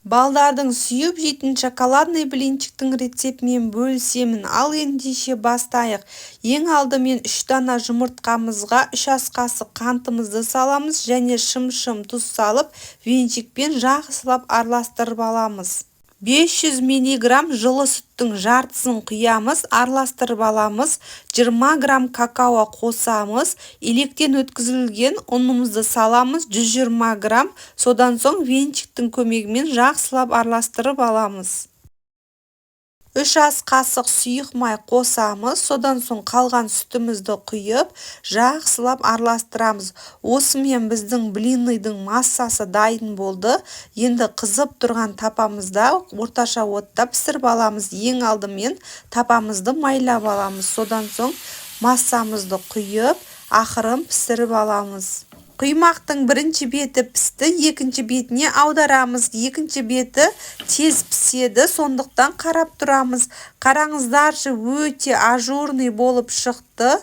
Балдардың сүйіп жейтін шоколадный блинчиктің рецептімен бөлісемін. Ал ендеше бастайық. Ең алдымен 3 дана жұмыртқамызға 3 ас қасық қантымызды саламыз және шым-шым тұз салып, венчикпен жақсылап араластырып аламыз. 500 мг жылы сүттің жартысын құямыз, араластырып аламыз. 20 грамм какао қосамыз. Електен өткізілген ұнымызды саламыз. 120 грамм. Содан соң венчиктің көмегімен жақсылап араластырып аламыз. 3 ас қасық сұйық май қосамыз. Содан соң қалған сүтімізді құйып, жақсылап араластырамыз. Осымен біздің блинныйдың массасы дайын болды. Енді қызып тұрған тапамызда орташа отта пісіріп аламыз. Ең алдымен тапамызды майлап аламыз. Содан соң массамызды құйып, ақырын пісіріп аламыз. Құймақтың бірінші беті пісті, екінші бетіне аударамыз. Екінші беті тез піседі, сондықтан қарап тұрамыз. Қараңыздаршы, өте ажурный болып шықты.